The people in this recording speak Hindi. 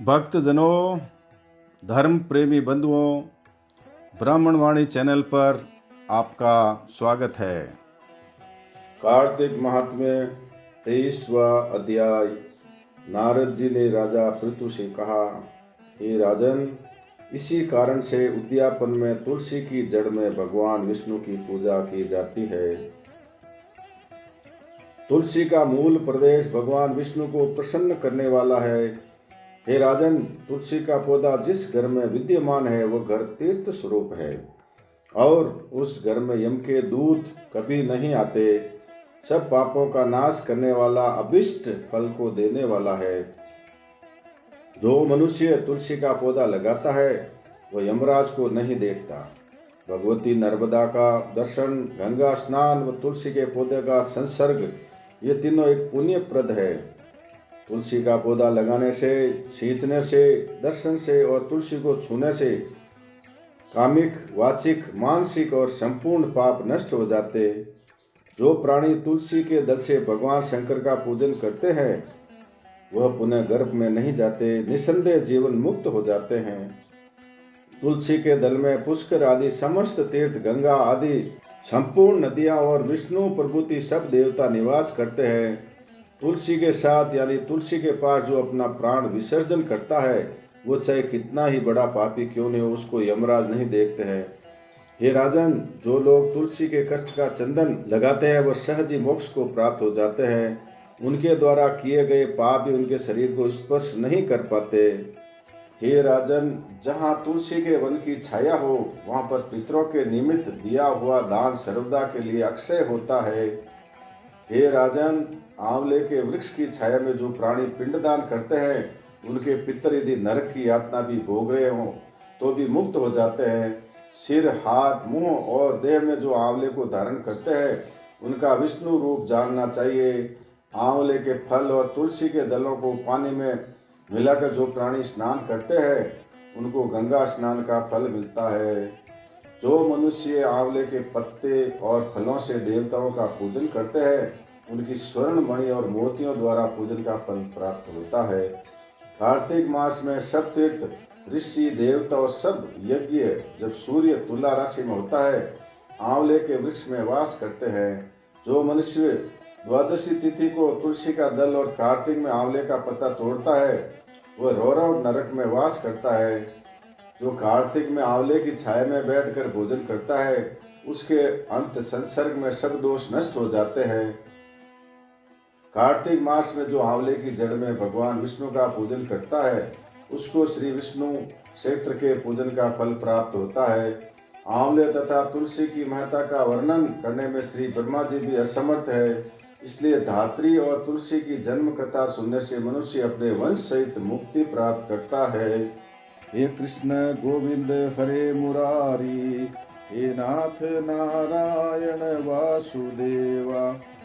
भक्तजनों, धर्म प्रेमी बंधुओं, ब्राह्मणवाणी चैनल पर आपका स्वागत है। कार्तिक महात्म्य 23वां अध्याय। नारद जी ने राजा पृथु से कहा, हे राजन, इसी कारण से उद्यापन में तुलसी की जड़ में भगवान विष्णु की पूजा की जाती है। तुलसी का मूल प्रदेश भगवान विष्णु को प्रसन्न करने वाला है। हे राजन, तुलसी का पौधा जिस घर में विद्यमान है वह घर तीर्थ स्वरूप है और उस घर में यम के दूत कभी नहीं आते। सब पापों का नाश करने वाला, अभिष्ट फल को देने वाला है। जो मनुष्य तुलसी का पौधा लगाता है वह यमराज को नहीं देखता। भगवती नर्मदा का दर्शन, गंगा स्नान व तुलसी के पौधे का संसर्ग, ये तीनों एक पुण्यप्रद है। तुलसी का पौधा लगाने से, सींचने से, दर्शन से और तुलसी को छूने से कामिक, वाचिक, मानसिक और संपूर्ण पाप नष्ट हो जाते। जो प्राणी तुलसी के दल से भगवान शंकर का पूजन करते हैं वह पुनः गर्भ में नहीं जाते, निसंदेह जीवन मुक्त हो जाते हैं। तुलसी के दल में पुष्कर आदि समस्त तीर्थ, गंगा आदि संपूर्ण नदियां और विष्णु प्रभृति सब देवता निवास करते हैं। तुलसी के साथ यानी तुलसी के पास जो अपना प्राण विसर्जन करता है वो चाहे कितना ही बड़ा पापी क्यों नहीं हो, उसको यमराज नहीं देखते हैं। हे राजन, जो लोग तुलसी के कष्ट का चंदन लगाते हैं वह सहज ही मोक्ष को प्राप्त हो जाते हैं। उनके द्वारा किए गए पाप भी उनके शरीर को स्पर्श नहीं कर पाते। हे राजन, जहाँ तुलसी के वन की छाया हो वहाँ पर पितरों के निमित्त दिया हुआ दान सर्वदा के लिए अक्षय होता है। हे राजन, आंवले के वृक्ष की छाया में जो प्राणी पिंडदान करते हैं उनके पितर यदि नरक की यातना भी भोग रहे हों तो भी मुक्त हो जाते हैं। सिर, हाथ, मुंह और देह में जो आंवले को धारण करते हैं उनका विष्णु रूप जानना चाहिए। आंवले के फल और तुलसी के दलों को पानी में मिलाकर जो प्राणी स्नान करते हैं उनको गंगा स्नान का फल मिलता है। जो मनुष्य आंवले के पत्ते और फलों से देवताओं का पूजन करते हैं उनकी स्वर्ण मणि और मोतियों द्वारा पूजन का फल प्राप्त होता है। कार्तिक मास में सब तीर्थ, ऋषि, देवता और सब यज्ञ जब सूर्य तुला राशि में होता है आंवले के वृक्ष में वास करते हैं। जो मनुष्य द्वादशी तिथि को तुलसी का दल और कार्तिक में आंवले का पत्ता तोड़ता है वह रौरव नरक में वास करता है। जो कार्तिक में आंवले की छाया में बैठकर भोजन करता है उसके अंत संसर्ग में सब दोष नष्ट हो जाते हैं। कार्तिक मास में जो आंवले की जड़ में भगवान विष्णु का पूजन करता है उसको श्री विष्णु क्षेत्र के पूजन का फल प्राप्त होता है। आंवले तथा तुलसी की महत्ता का वर्णन करने में श्री ब्रह्मा जी भी असमर्थ है। इसलिए धात्री और तुलसी की जन्म कथा सुनने से मनुष्य अपने वंश सहित मुक्ति प्राप्त करता है। हे कृष्ण गोविंद हरे मुरारी, हे नाथ नारायण वासुदेवा।